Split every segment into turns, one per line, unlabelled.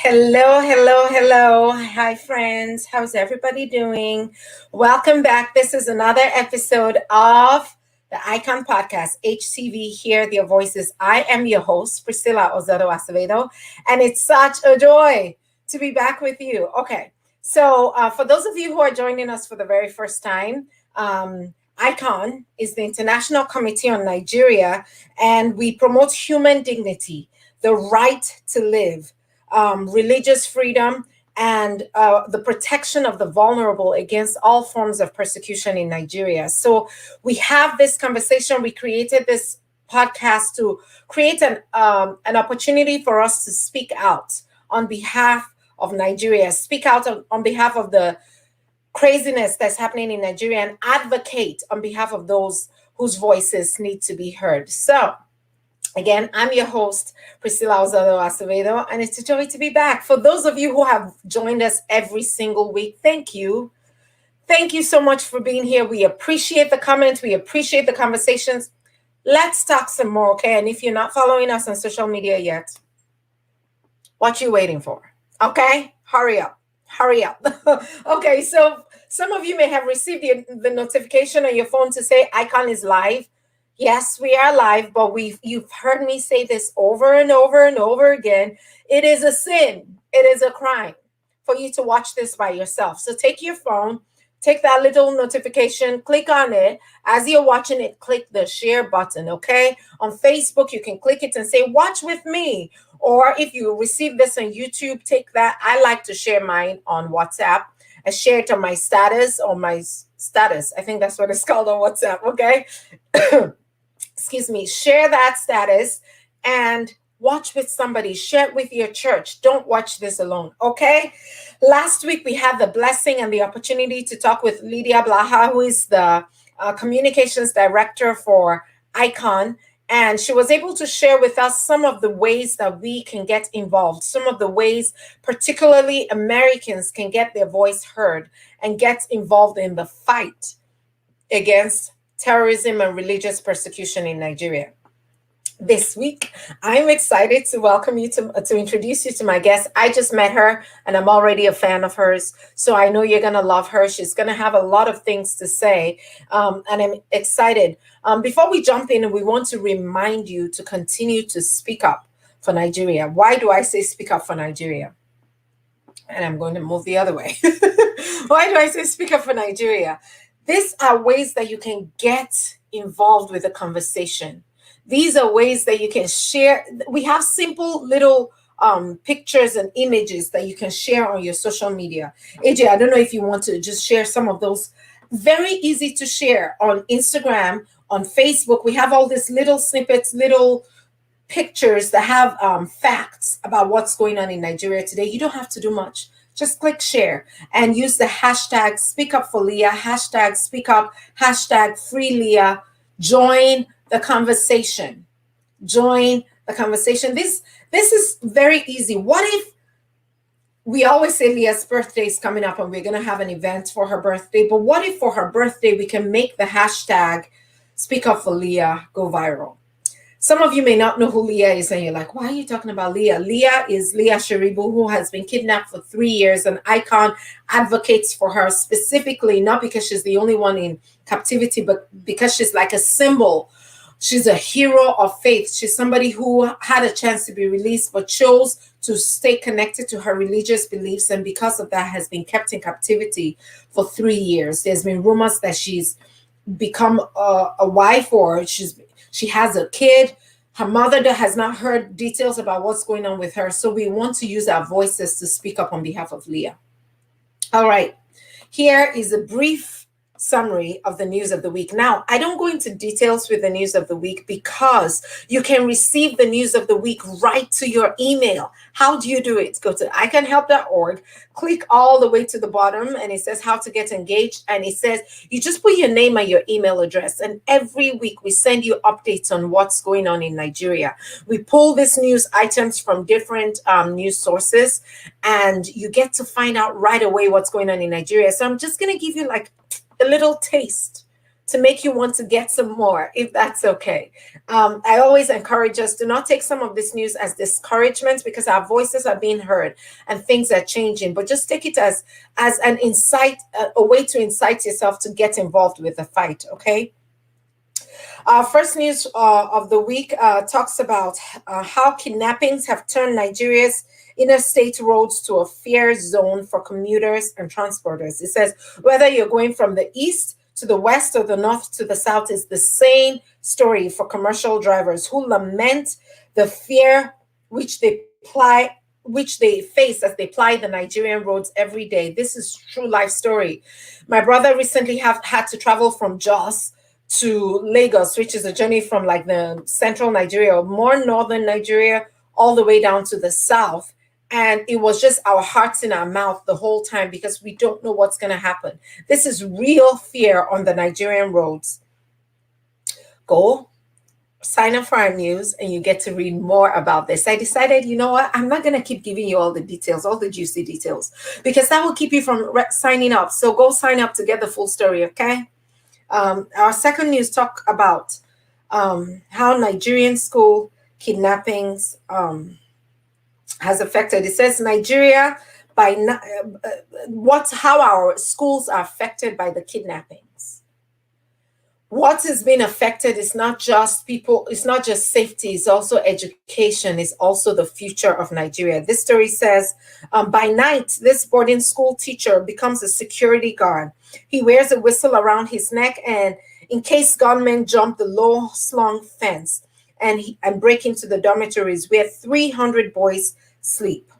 Hello, hello, hello. Hi, friends. How's everybody doing? Welcome back. This is another episode of the Icon Podcast, HTV. Hear their voices. I am your host, Priscilla Ozado Acevedo, and it's such a joy to be back with you. Okay, so for those of you who are joining us for the very first time, ICON is the International Committee on Nigeria, and we promote human dignity, the right to live, religious freedom, and the protection of the vulnerable against all forms of persecution in Nigeria. So we have this conversation. We created this podcast to create an opportunity for us to speak out on behalf of Nigeria, speak out on behalf of the craziness that's happening in Nigeria, and advocate on behalf of those whose voices need to be heard. So again, I'm your host, Priscilla Ozado Acevedo, and it's a joy to be back. For those of you who have joined us every single week, thank you. Thank you so much for being here. We appreciate the comments. We appreciate the conversations. Let's talk some more, okay? And if you're not following us on social media yet, what you waiting for? Okay? Hurry up. Hurry up. Okay, so some of you may have received the notification on your phone to say Icon is live. Yes, we are live, but you've heard me say this over and over and over again. It is a sin. It is a crime for you to watch this by yourself. So take your phone, take that little notification, click on it. As you're watching it, click the share button, okay? On Facebook, you can click it and say, watch with me. Or if you receive this on YouTube, take that. I like to share mine on WhatsApp. I share it on my status, I think that's what it's called on WhatsApp, okay? Excuse me, share that status and watch with somebody, share it with your church. Don't watch this alone, okay? Last week, we had the blessing and the opportunity to talk with Lydia Blaha, who is the communications director for ICON, and she was able to share with us some of the ways that we can get involved, some of the ways particularly Americans can get their voice heard and get involved in the fight against terrorism and religious persecution in Nigeria. This week, I'm excited to welcome you to introduce you to my guest. I just met her and I'm already a fan of hers. So I know you're going to love her. She's going to have a lot of things to say. And I'm excited. Before we jump in, we want to remind you to continue to speak up for Nigeria. Why do I say speak up for Nigeria? And I'm going to move the other way. Why do I say speak up for Nigeria? These are ways that you can get involved with the conversation. These are ways that you can share. We have simple little pictures and images that you can share on your social media. AJ, I don't know if you want to just share some of those. Very easy to share on Instagram, on Facebook. We have all these little snippets, little pictures that have facts about what's going on in Nigeria today. You don't have to do much. Just click share and use the hashtag speak up for Leah, hashtag speak up, hashtag free Leah. Join the conversation. Join the conversation. This is very easy. What if we always say Leah's birthday is coming up and we're going to have an event for her birthday, but what if for her birthday we can make the hashtag speak up for Leah go viral? Some of you may not know who Leah is, and you're like, why are you talking about Leah? Leah is Leah Sharibu, who has been kidnapped for 3 years, and ICON advocates for her specifically, not because she's the only one in captivity, but because she's like a symbol. She's a hero of faith. She's somebody who had a chance to be released, but chose to stay connected to her religious beliefs, and because of that has been kept in captivity for 3 years. There's been rumors that she's become a wife, or she has a kid. Her mother has not heard details about what's going on with her. So we want to use our voices to speak up on behalf of Leah. All right. Here is a brief summary of the news of the week. Now, I don't go into details with the news of the week because you can receive the news of the week right to your email. How do you do it? Go to icanhelp.org, click all the way to the bottom, and it says how to get engaged. And it says you just put your name and your email address. And every week we send you updates on what's going on in Nigeria. We pull these news items from different news sources, and you get to find out right away what's going on in Nigeria. So I'm just going to give you like a little taste to make you want to get some more, if that's okay. I always encourage us, do not take some of this news as discouragement, because our voices are being heard and things are changing, but just take it as an insight, a way to incite yourself to get involved with the fight, okay? Our first news of the week talks about how kidnappings have turned Nigeria's interstate roads to a fear zone for commuters and transporters. It says whether you're going from the east to the west or the north to the south, is the same story for commercial drivers who lament the fear which they face as they ply the Nigerian roads every day. This is true life story. My brother recently had to travel from Jos to Lagos, which is a journey from like the central Nigeria, or more northern Nigeria, all the way down to the south. And it was just our hearts in our mouth the whole time, because we don't know what's going to happen. This is real fear on the Nigerian roads. Go sign up for our news and you get to read more about this. I decided, you know what, I'm not going to keep giving you all the details, all the juicy details, because that will keep you from signing up. So go sign up to get the full story, okay? Our second news talk about how Nigerian school kidnappings has affected. It says Nigeria how our schools are affected by the kidnappings. What has been affected is not just people, it's not just safety, it's also education, it's also the future of Nigeria. This story says, by night, this boarding school teacher becomes a security guard. He wears a whistle around his neck, and in case gunmen jump the low-slung fence and break into the dormitories where 300 boys sleep.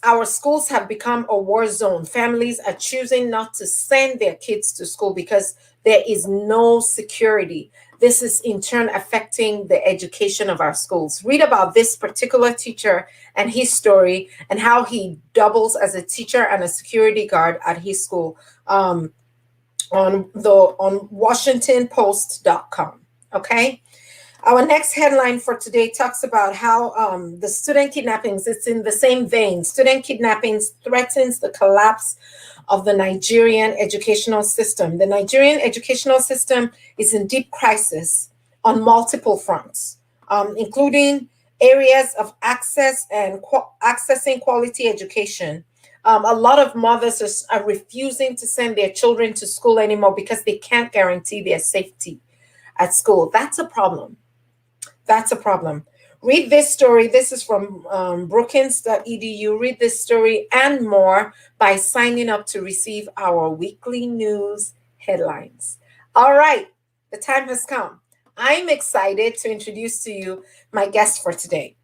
Our schools have become a war zone. Families are choosing not to send their kids to school because there is no security. This is in turn affecting the education of our schools. Read about this particular teacher and his story, and how he doubles as a teacher and a security guard at his school on WashingtonPost.com. Okay. Our next headline for today talks about how the student kidnappings, it's in the same vein. Student kidnappings threatens the collapse of the Nigerian educational system. The Nigerian educational system is in deep crisis on multiple fronts, including areas of access and accessing quality education. A lot of mothers are refusing to send their children to school anymore because they can't guarantee their safety at school. That's a problem. That's a problem. Read this story. This is from Brookings.edu. Read this story and more by signing up to receive our weekly news headlines. All right, the time has come. I'm excited to introduce to you my guest for today.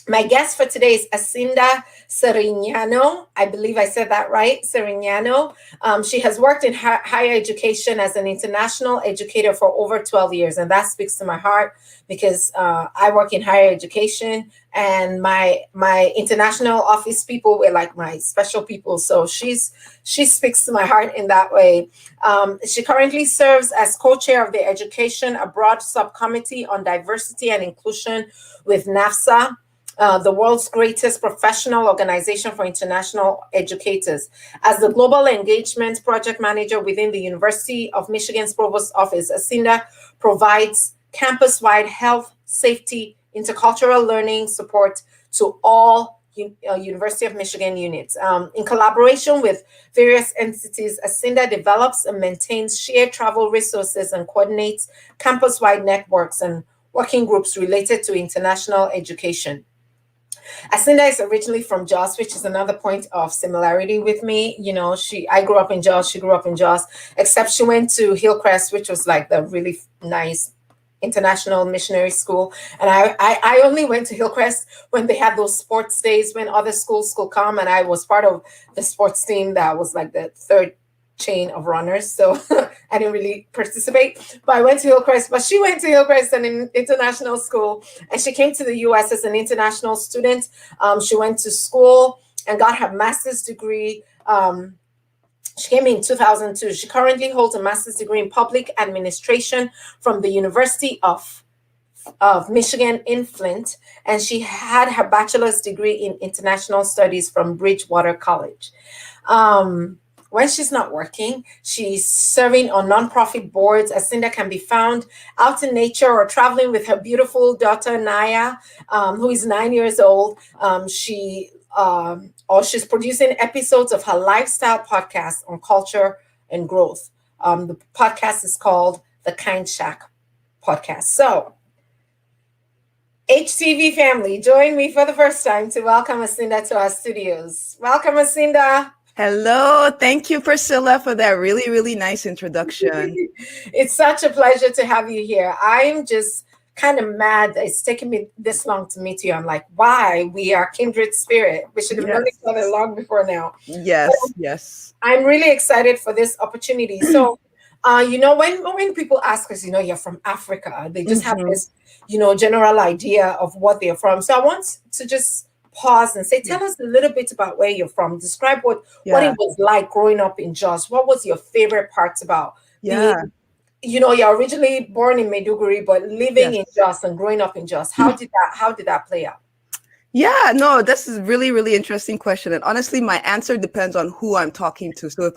My guest for today is Asinda Sirignano. I believe I said that right, Sirignano. She has worked in higher education as an international educator for over 12 years, and that speaks to my heart because I work in higher education, and my international office people were like my special people. So she speaks to my heart in that way. She currently serves as co-chair of the Education Abroad Subcommittee on Diversity and Inclusion with NAFSA, the world's greatest professional organization for international educators. As the Global Engagement Project Manager within the University of Michigan's Provost Office, Asinda provides campus-wide health, safety, intercultural learning support to all University of Michigan units. In collaboration with various entities, Asinda develops and maintains shared travel resources and coordinates campus-wide networks and working groups related to international education. Asinda is originally from Jos, which is another point of similarity with me. You know, I grew up in Jos, she grew up in Jos, except she went to Hillcrest, which was like the really nice international missionary school. And I only went to Hillcrest when they had those sports days when other schools could come, and I was part of the sports team that was like the third chain of runners, so I didn't really participate, but I went to Hillcrest. But she went to Hillcrest, an international school, and she came to the US as an international student. She went to school and got her master's degree. She came in 2002. She currently holds a master's degree in public administration from the University of Michigan in Flint, and she had her bachelor's degree in international studies from Bridgewater College. when she's not working, she's serving on nonprofit boards. Asinda can be found out in nature or traveling with her beautiful daughter Naya, who is 9 years old. Or she's producing episodes of her lifestyle podcast on culture and growth. The podcast is called The Kind Shack Podcast. So, HTV family, join me for the first time to welcome Asinda to our studios. Welcome, Asinda.
Hello. Thank you, Priscilla, for that really, really nice introduction.
It's such a pleasure to have you here. I'm just kind of mad that it's taken me this long to meet you. I'm like, why? We are kindred spirit. We should have known each other long before now.
Yes, yes.
I'm really excited for this opportunity. So, when people ask us, you're from Africa, they just have this, general idea of what they're from. So I want to just pause and say, tell us a little bit about where you're from. Describe what it was like growing up in Jos. What was your favorite parts about being, you're originally born in Maiduguri, but living in Jos and growing up in Jos. How did that play out?
Yeah, no, this is really, really interesting question. And honestly, my answer depends on who I'm talking to. So if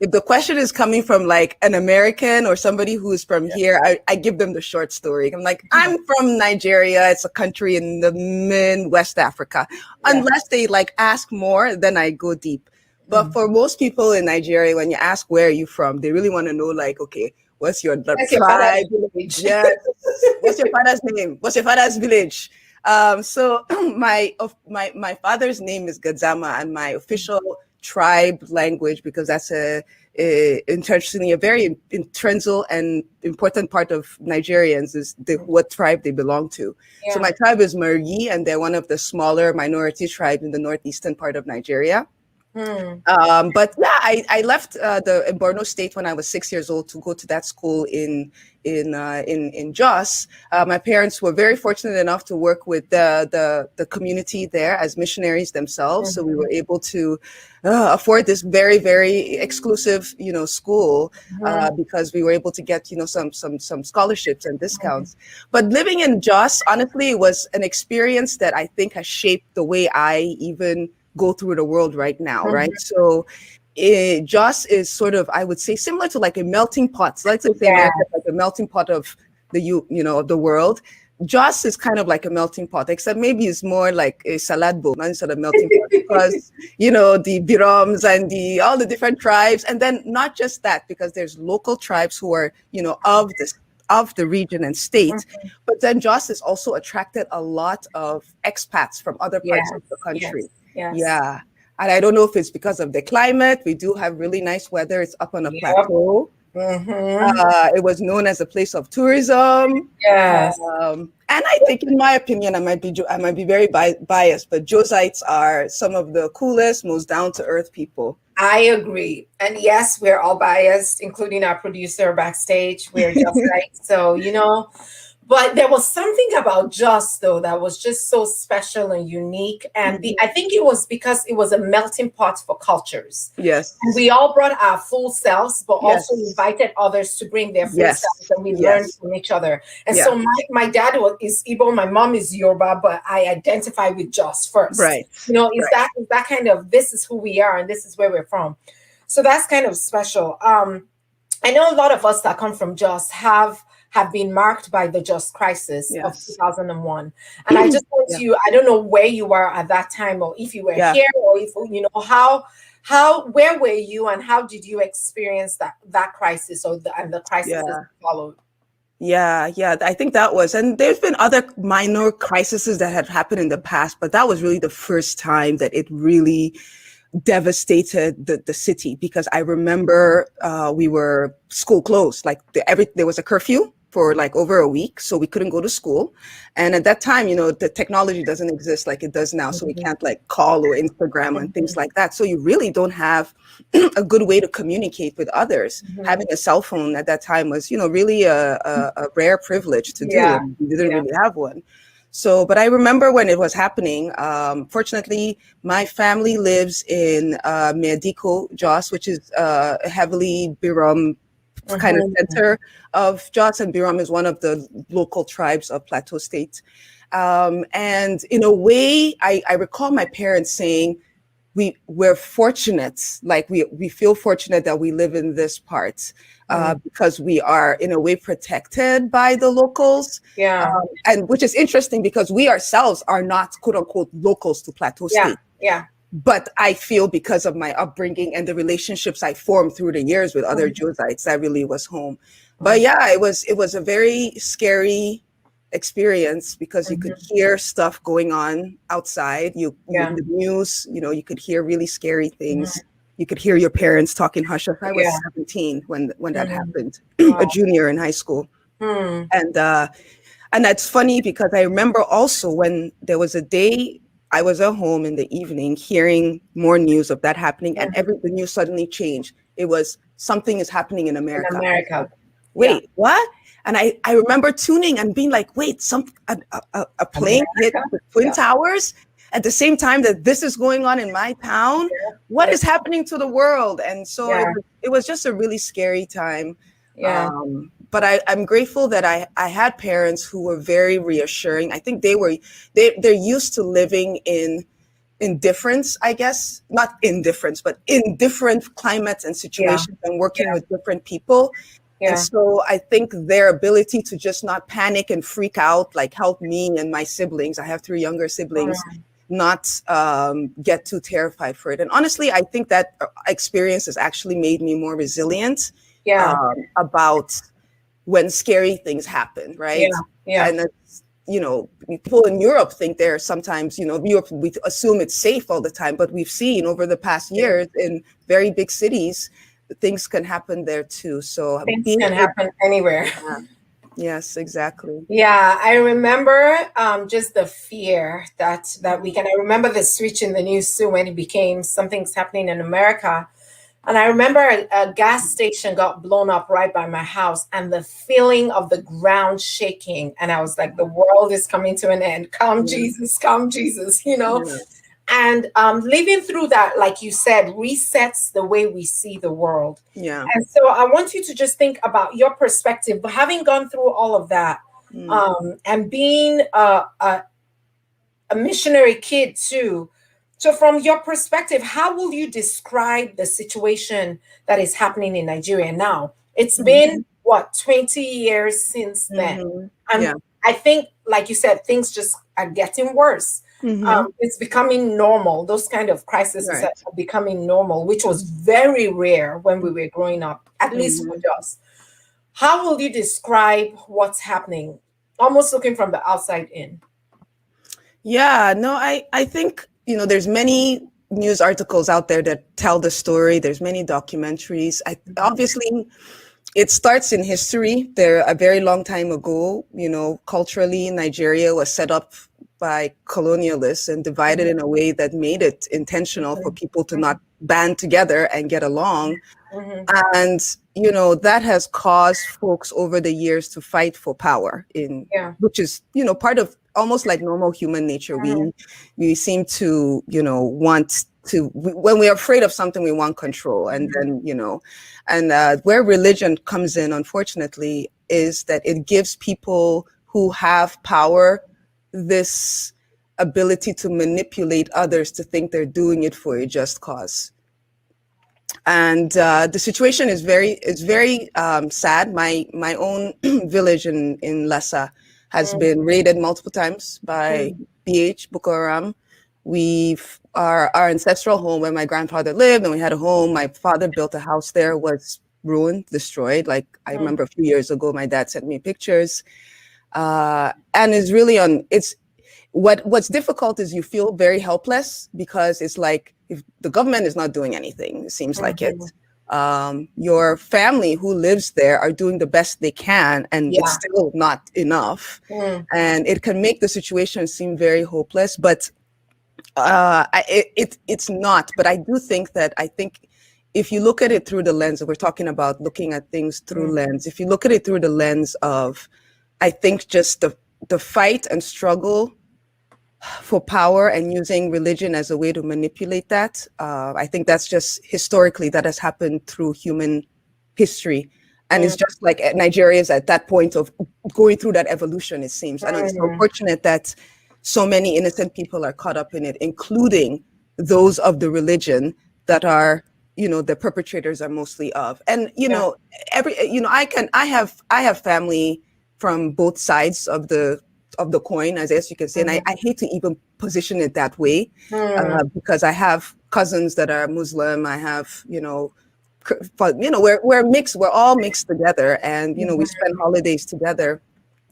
the question is coming from like an American or somebody who's from here, I give them the short story. I'm like, I'm from Nigeria. It's a country in the West Africa. Unless they like ask more, then I go deep. But for most people in Nigeria, when you ask where are you from, they really want to know like, okay, what's your tribe? Yes. What's your father's name? What's your father's village? So my father's name is Gadzama, and my official tribe language, because that's interestingly a very intrinsic and important part of Nigerians, is what tribe they belong to. So my tribe is Margi, and they're one of the smaller minority tribes in the northeastern part of Nigeria. But yeah, I left in Borno State when I was 6 years old to go to that school in Jos. My parents were very fortunate enough to work with the community there as missionaries themselves, so we were able to afford this very, very exclusive school because we were able to get some scholarships and discounts. But living in Jos, honestly, was an experience that I think has shaped the way I even go through the world right now, right? So Jos is sort of, I would say, similar to like a melting pot. So let's say America is like a melting pot of of the world. Jos is kind of like a melting pot, except maybe it's more like a salad bowl, not instead of melting pot, because the Biroms and all the different tribes, and then not just that, because there's local tribes who are of the region and state, but then Jos has also attracted a lot of expats from other parts of the country. Yeah. And I don't know if it's because of the climate. We do have really nice weather. It's up on a plateau. It was known as a place of tourism.
Yes.
And I think, in my opinion, I might be very biased, but Josites are some of the coolest, most down-to-earth people.
I agree. And yes, we're all biased, including our producer backstage. We're just right. So, but there was something about Jos, though, that was just so special and unique. And I think it was because it was a melting pot for cultures.
Yes.
And we all brought our full selves, but also invited others to bring their full selves, and we learned from each other. And so my dad is Igbo, my mom is Yoruba, but I identify with Jos first.
Right.
That kind of, this is who we are and this is where we're from. So that's kind of special. I know a lot of us that come from Jos have been marked by the Jos crisis of 2001. And I just want you, I don't know where you were at that time, or if you were here, or if, where were you and how did you experience that crisis and the crisis that followed?
Yeah. I think that was, and there's been other minor crises that had happened in the past, but that was really the first time that it really devastated the city, because I remember we were school closed, like there was a curfew for like over a week, so we couldn't go to school. And at that time, the technology doesn't exist like it does now, so we can't like call or Instagram and things like that. So you really don't have a good way to communicate with others. Having a cell phone at that time was, really a rare privilege to do. And we didn't really have one. So, but I remember when it was happening, fortunately, my family lives in Meadiko, Jos, which is a heavily Birom kind of center of Jos, and Birom is one of the local tribes of Plateau State. And in a way, I recall my parents saying, we're fortunate, like we feel fortunate that we live in this part, because we are in a way protected by the locals.
Yeah.
And which is interesting because we ourselves are not quote unquote locals to Plateau State.
Yeah.
But I feel because of my upbringing and the relationships I formed through the years with other Jewites, that really was home. But yeah, it was a very scary experience because you could hear stuff going on outside. The news, you could hear really scary things. You could hear your parents talking hush hush. I was 17 when that happened, a junior in high school. And that's funny because I remember also when there was a day I was at home in the evening hearing more news of that happening, and the news suddenly changed. It was something is happening in America. Wait, what? And I remember tuning and being like, wait, a plane hit the Twin Towers at the same time that this is going on in my town? What is happening to the world? And so it was just a really scary time. But I'm grateful that I had parents who were very reassuring. I think they're used to living in indifference, I guess, not indifference, but in different climates and situations and working with different people. And so I think their ability to just not panic and freak out, like help me and my siblings, I have 3 younger siblings, not get too terrified for it. And honestly, I think that experience has actually made me more resilient about when scary things happen, right? And it's, people in Europe think they're sometimes, Europe, we assume it's safe all the time, but we've seen over the past years in very big cities, things can happen there too. So
things can happen anywhere.
Yes, exactly.
Yeah, I remember just the fear that weekend. I remember the switch in the news too when it became something's happening in America. And I remember a gas station got blown up right by my house and the feeling of the ground shaking. And I was like, the world is coming to an end. Come, Jesus, And living through that, like you said, resets the way we see the world. And so I want you to just think about your perspective, having gone through all of that, and being a missionary kid too. So from your perspective, how will you describe the situation that is happening in Nigeria now? It's been, 20 years since then? And I think, like you said, things just are getting worse. It's becoming normal. Those kind of crises are becoming normal, which was very rare when we were growing up, at least with us. How will you describe what's happening? Almost looking from the outside in.
Yeah, no, I think, there's many news articles out there that tell the story. There's many documentaries. Obviously, it starts in history. There, a very long time ago, culturally, Nigeria was set up by colonialists and divided in a way that made it intentional for people to not band together and get along. And, that has caused folks over the years to fight for power which is, part of almost like normal human nature. We seem to, want to, when we're afraid of something, we want control. And then, and where religion comes in, unfortunately, is that it gives people who have power this ability to manipulate others to think they're doing it for a just cause. And the situation is very sad. My own village in Lessa has been raided multiple times by BH, Boko Haram. Our ancestral home where my grandfather lived, and we had a home. My father built a house there, was ruined, destroyed. Like I remember a few years ago, my dad sent me pictures. And it's really what's difficult is you feel very helpless because it's like if the government is not doing anything, it seems like it. Your family who lives there are doing the best they can, and it's still not enough. And it can make the situation seem very hopeless, but it's not. But I do think if you look at it through the lens, we're talking about looking at things through lens. If you look at it through the lens of, I think just the fight and struggle for power and using religion as a way to manipulate that. I think that's just historically that has happened through human history. And it's just like Nigeria is at that point of going through that evolution, it seems. And it's unfortunate that so many innocent people are caught up in it, including those of the religion that are, the perpetrators are mostly of. And I have family from both sides of the coin, as you can say, and I hate to even position it that way, because I have cousins that are Muslim. I have, but we're mixed. We're all mixed together, and we spend holidays together.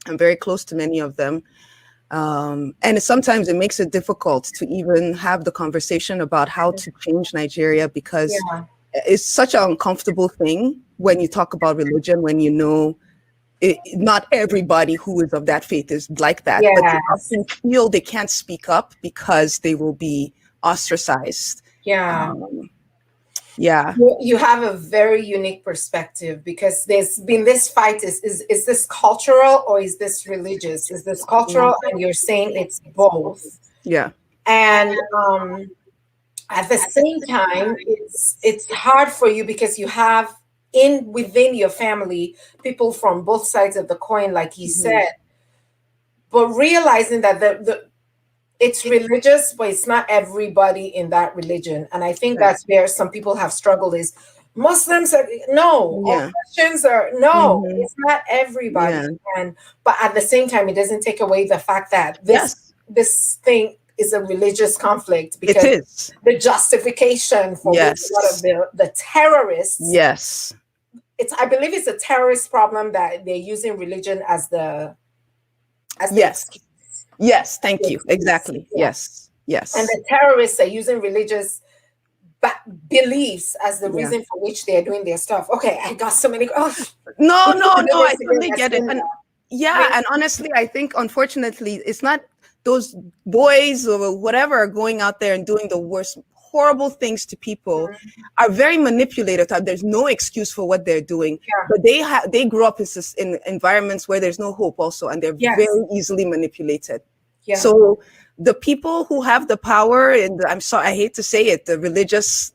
I'm very close to many of them. And sometimes it makes it difficult to even have the conversation about how to change Nigeria, because it's such an uncomfortable thing when you talk about religion, when not everybody who is of that faith is like that, but they often feel they can't speak up because they will be ostracized.
You have a very unique perspective, because there's been this fight. Is this cultural or is this religious? Is this cultural? And you're saying it's both. And at the same time, it's hard for you because you have within your family people from both sides of the coin, like you said, but realizing that it's religious, but it's not everybody in that religion. And I think that's where some people have struggled, is Muslims are no, or Christians are no, it's not everybody. But at the same time, it doesn't take away the fact that this thing is a religious conflict, because the justification for a lot of the terrorists, I believe it's a terrorist problem that they're using religion as the
Yes, thank you. Exactly. Yes.
And the terrorists are using religious beliefs as the reason for which they are doing their stuff. Okay, I got so many.
No, I totally get it. And and honestly, I think, unfortunately, it's not those boys or whatever are going out there and doing the worst, horrible things to people, are very manipulative. There's no excuse for what they're doing, but they grew up in environments where there's no hope also, and they're very easily manipulated. So the people who have the power, and I'm sorry, I hate to say it, the religious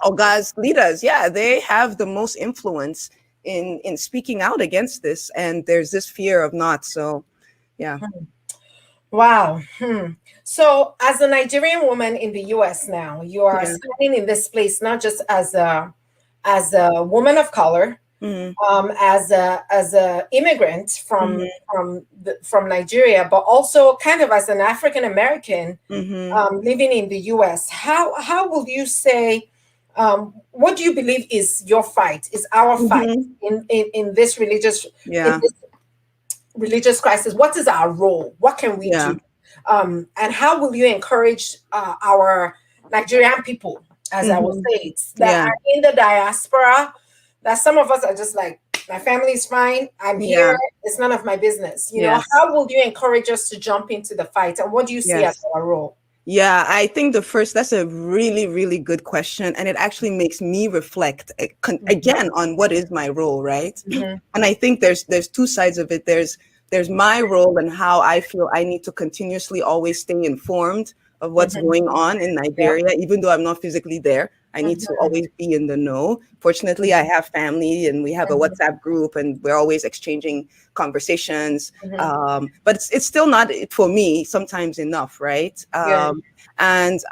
Oga's leaders, they have the most influence in speaking out against this, and there's this fear of not. So
Wow. So as a Nigerian woman in the US now, you are standing in this place not just as a woman of color, as a immigrant from Nigeria, but also kind of as an African American living in the US. How will you say, what do you believe is your fight, is our fight in this religious religious crisis? What is our role? What can we do? And how will you encourage our Nigerian people, as I will say, that are in the diaspora, that some of us are just like, my family is fine, I'm here, it's none of my business. You know, how will you encourage us to jump into the fight? And what do you see as our role?
Yeah, I think that's a really, really good question. And it actually makes me reflect again on what is my role, right? And I think there's two sides of it. There's my role and how I feel I need to continuously always stay informed of what's going on in Nigeria, even though I'm not physically there. I need to always be in the know. Fortunately, I have family and we have a WhatsApp group and we're always exchanging conversations. But it's still not, for me, sometimes enough, right? And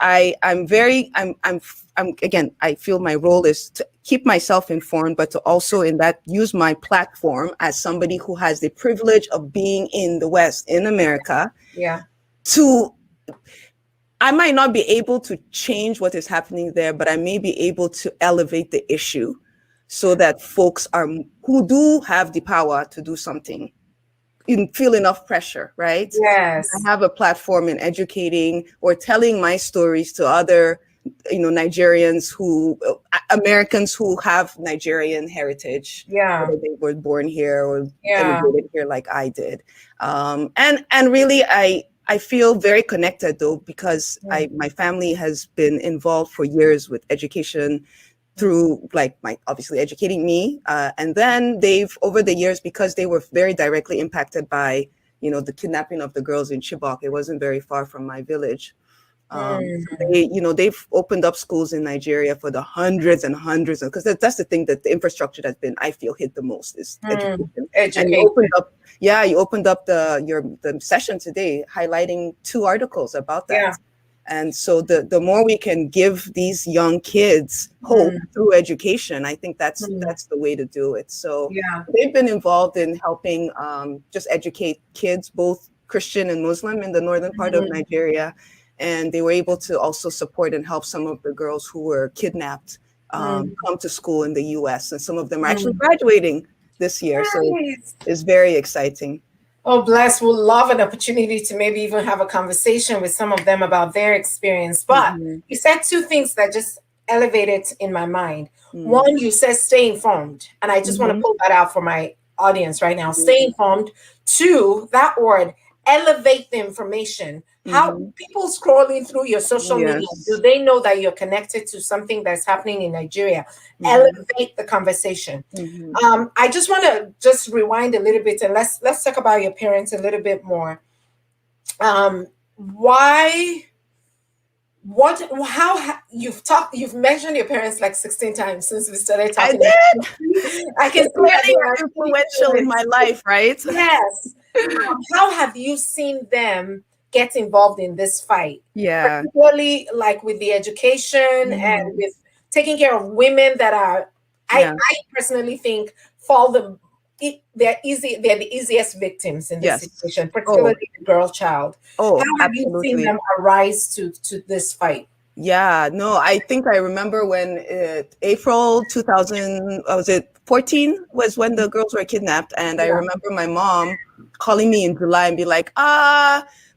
again, I feel my role is to keep myself informed, but to also use my platform as somebody who has the privilege of being in the West, in America, I might not be able to change what is happening there, but I may be able to elevate the issue so that folks who do have the power to do something feel enough pressure, right?
Yes.
I have a platform in educating or telling my stories to other, Nigerians Americans who have Nigerian heritage, whether they were born here or immigrated here like I did. And really, I feel very connected though, because my family has been involved for years with education through obviously educating me. And then they've, over the years, because they were very directly impacted by, the kidnapping of the girls in Chibok. It wasn't very far from my village. They've opened up schools in Nigeria for the hundreds and hundreds because that's the thing, that the infrastructure that's been, I feel, hit the most is education. And you opened up the session today highlighting 2 articles about that. And so the more we can give these young kids hope through education, I think that's the way to do it. So
Yeah.
they've been involved in helping just educate kids, both Christian and Muslim, in the northern part of Nigeria. And they were able to also support and help some of the girls who were kidnapped come to school in the US. And some of them are actually graduating this year. So
Nice.
it's very exciting.
Oh, bless. We'll love an opportunity to maybe even have a conversation with some of them about their experience. But you said two things that just elevated in my mind. One, you said stay informed. And I just want to pull that out for my audience right now. Stay informed. Two, that word, elevate the information. How people scrolling through your social media, do they know that you're connected to something that's happening in Nigeria? Elevate the conversation. I just want to just rewind a little bit and let's talk about your parents a little bit more. You've mentioned your parents like 16 times since we started talking.
I did.
I can
clearly influential in my life, right?
Yes. How have you seen them get involved in this fight?
Yeah.
Particularly like with the education and with taking care of women that are, I personally think they're the easiest victims in this situation, particularly the girl child. How have you seen them arise to this fight?
Yeah, no, I think I remember when April 2000, was it 14 was when the girls were kidnapped. And I remember my mom calling me in July and be like,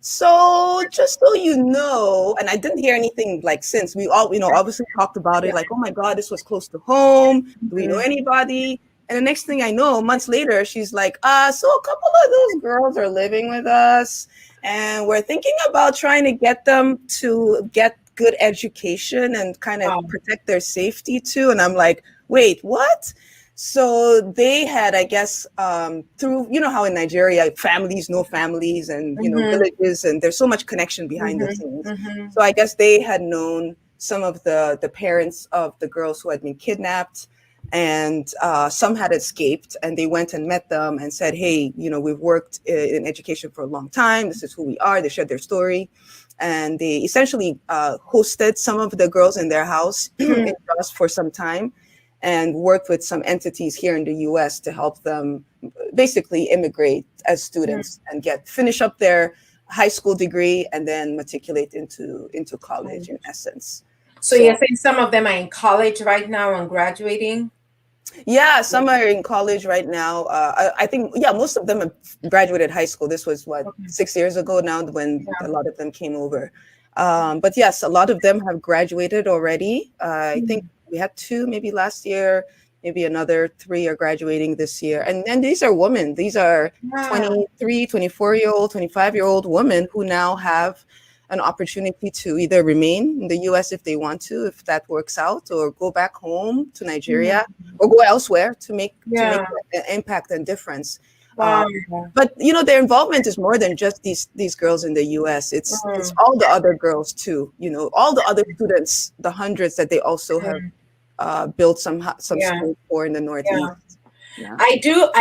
so just so you know, and I didn't hear anything like since. We all, obviously talked about it, like, oh my God, this was close to home. Do we know anybody? And the next thing I know, months later, she's like, so a couple of those girls are living with us and we're thinking about trying to get them to get good education and kind of protect their safety too. And I'm like, wait, what? So they had, I guess, through, how in Nigeria, families know families and, villages, and there's so much connection behind the scenes. So I guess they had known some of the parents of the girls who had been kidnapped, and some had escaped, and they went and met them and said, hey, we've worked in education for a long time. This is who we are. They shared their story. And they essentially hosted some of the girls in their house in Jos for some time, and worked with some entities here in the US to help them basically immigrate as students and finish up their high school degree and then matriculate into college in essence.
So you're saying some of them are in college right now and graduating?
Yeah, some are in college right now. I think, most of them have graduated high school. This was 6 years ago now when a lot of them came over. But yes, a lot of them have graduated already. I think we had 2 maybe last year, maybe another 3 are graduating this year. And then these are women. These are 23, 24-year-old, 25-year-old women who now have an opportunity to either remain in the US if they want to, if that works out, or go back home to Nigeria or go elsewhere to make an impact and difference. But their involvement is more than just these girls in the US. It's all the other girls too. All the other students, the hundreds that they also have built some schools for in the Northeast. Yeah.
I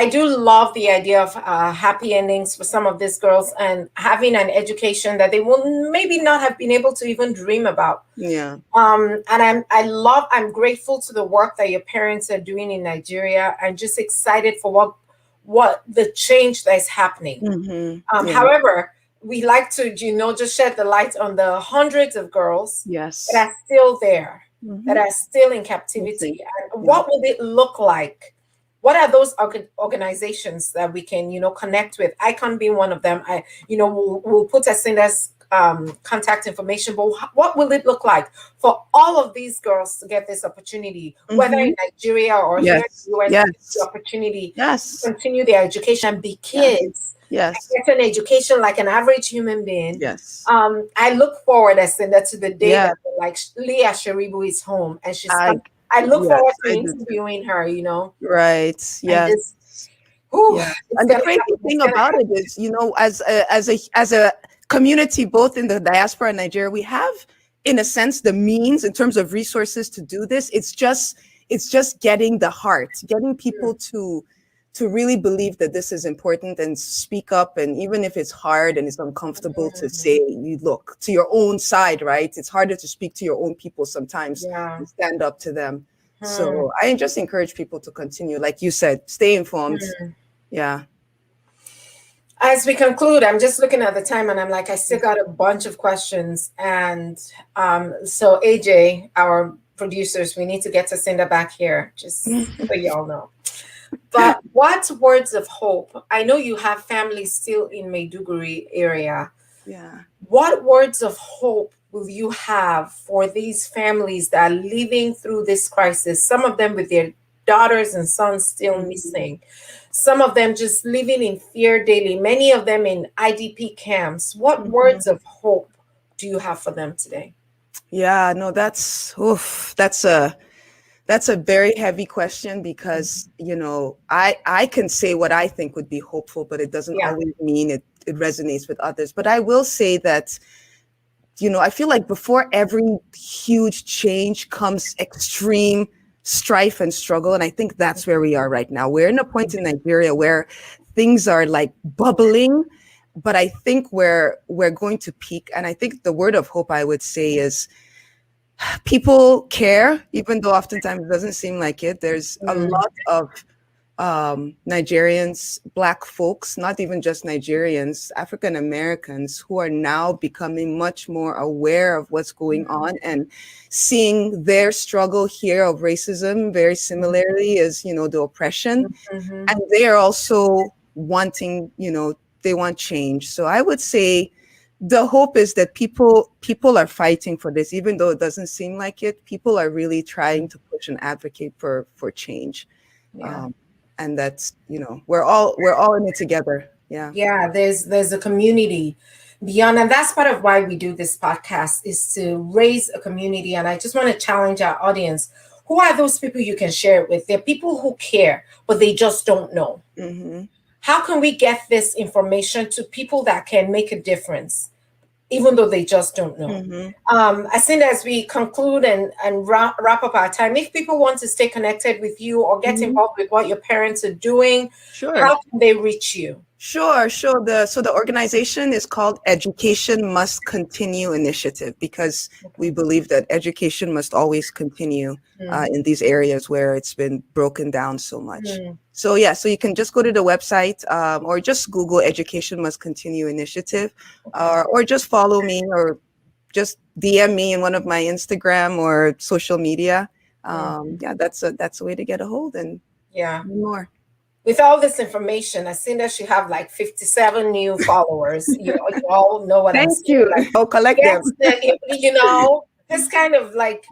do love the idea of happy endings for some of these girls and having an education that they will maybe not have been able to even dream about.
Yeah.
And I'm grateful to the work that your parents are doing in Nigeria. I'm just excited for what the change that is happening. However, we like to, just shed the light on the hundreds of girls that are still there, that are still in captivity. And what will it look like? What are those organizations that we can, connect with? ICON being one of them. We'll put Asinda's contact information, but what will it look like for all of these girls to get this opportunity, whether in Nigeria or here in the US, the opportunity to continue their education and be kids, get an education like an average human being. I look forward, Asinda, to the day that like Leah Sharibu is home and she's I look forward to interviewing her,
Right. Yeah. And the crazy thing about it is, as a community, both in the diaspora and Nigeria, we have, in a sense, the means in terms of resources to do this. It's just getting the heart, getting people to to really believe that this is important and speak up. And even if it's hard and it's uncomfortable to say, you look to your own side, right? It's harder to speak to your own people sometimes and stand up to them. So I just encourage people to continue. Like you said, stay informed. Yeah.
As we conclude, I'm just looking at the time and I'm like, I still got a bunch of questions. And so AJ, our producers, we need to get Asinda back here, just so y'all know. But what words of hope? I know you have family still in Maiduguri area.
Yeah.
What words of hope will you have for these families that are living through this crisis? Some of them with their daughters and sons still missing. Some of them just living in fear daily. Many of them in IDP camps. What words of hope do you have for them today?
Yeah, no, that's a very heavy question because, you know, I can say what I think would be hopeful, but it doesn't always mean it resonates with others. But I will say that, you know, I feel like before every huge change comes extreme strife and struggle. And I think that's where we are right now. We're in a point in Nigeria where things are like bubbling, but I think we're going to peak. And I think the word of hope I would say is people care, even though oftentimes it doesn't seem like it. There's a lot of Nigerians, Black folks, not even just Nigerians, African Americans, who are now becoming much more aware of what's going on and seeing their struggle here of racism very similarly as, you know, the oppression. And they are also wanting, you know, they want change. So I would say the hope is that people are fighting for this, even though it doesn't seem like it. People are really trying to push and advocate for change. And that's, you know, we're all in it together. Yeah,
there's a community beyond, and that's part of why we do this podcast, is to raise a community. And I just want to challenge our audience. Who are those people you can share it with? They're people who care, but they just don't know. How can we get this information to people that can make a difference, even though they just don't know? As soon as we conclude and wrap up our time, if people want to stay connected with you or get involved with what your parents are doing, how can they reach you?
Sure. So the organization is called Education Must Continue Initiative, because we believe that education must always continue in these areas where it's been broken down so much. So yeah, so you can just go to the website or just Google Education Must Continue Initiative, or just follow me or just DM me in one of my Instagram or social media. Yeah, that's a way to get a hold and more.
With all this information, Asinda should have like 57 new followers. You all know what I'm saying.
Thank you.
Like,
I'll collect them.
You know, this kind of like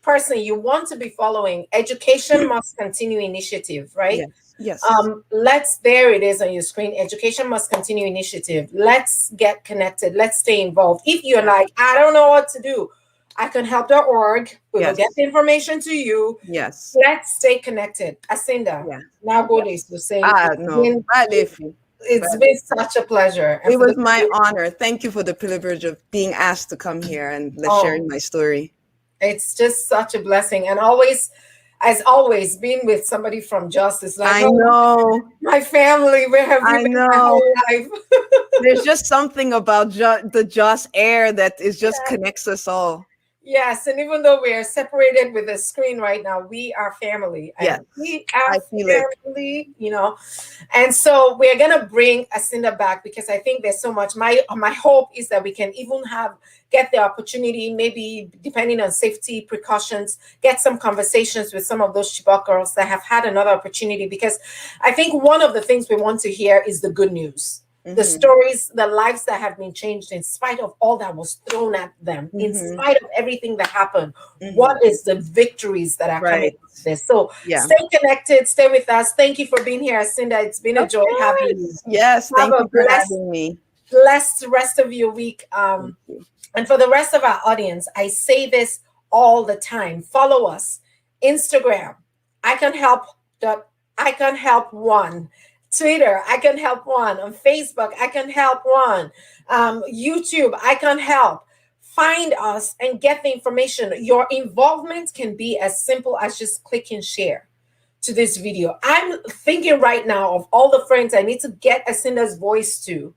person you want to be following. Education Must Continue Initiative, right?
Yes.
There it is on your screen. Education Must Continue Initiative. Let's get connected. Let's stay involved. If you're like, I don't know what to do, iCanHelp.org. We will get the information to you.
Yes.
Let's stay connected. Asinda, now go to say it's been such a pleasure.
It was my honor. Thank you for the privilege of being asked to come here and sharing my story.
It's just such a blessing. And always, as always, being with somebody from Jos is like,
I know.
My family, where have you been my whole life?
There's just something about the Jos air that connects us all.
Yes, and even though we are separated with the screen right now, we are family.
Yes,
we are family, you know. And so we're gonna bring Asinda back because I think there's so much. My hope is that we can even get the opportunity, maybe depending on safety precautions, get some conversations with some of those Chibok girls that have had another opportunity. Because I think one of the things we want to hear is the good news. The stories, the lives that have been changed in spite of all that was thrown at them, in spite of everything that happened. What is the victories that are coming from this? So stay connected, stay with us. Thank you for being here, Asinda. It's been a joy having you.
Yes, thank you for having me.
Blessed rest of your week. And for the rest of our audience, I say this all the time. Follow us. Instagram, iCanHelp1. Twitter, iCanHelp1. On Facebook, iCanHelp1. YouTube, iCanHelp. Find us and get the information. Your involvement can be as simple as just clicking share. to this video. I'm thinking right now of all the friends I need to get Asinda's voice to.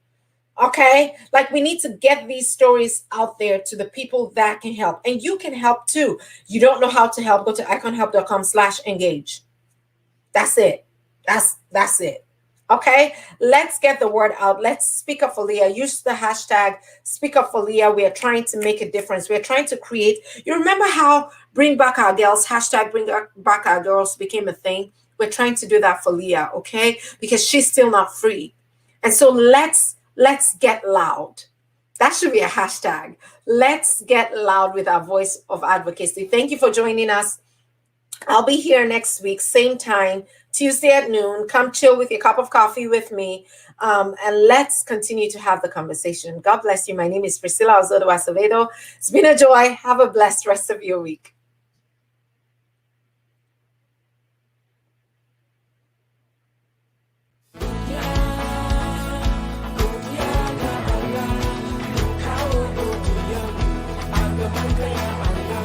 Okay, like we need to get these stories out there to the people that can help, and you can help too. You don't know how to help, go to iconhelp.com/engage. That's it. That's it. Okay, let's get the word out. Let's speak up for Leah. Use the hashtag speak up for Leah. We are trying to make a difference. We're trying to create. You remember how bring back our girls, hashtag bring back our girls became a thing? We're trying to do that for Leah, okay? Because she's still not free. And so let's get loud. That should be a hashtag. Let's get loud with our voice of advocacy. Thank you for joining us. I'll be here next week, same time, Tuesday at noon. Come chill with your cup of coffee with me, and let's continue to have the conversation. God bless you. My name is Priscilla Ozodo Acevedo. It's been a joy. Have a blessed rest of your week.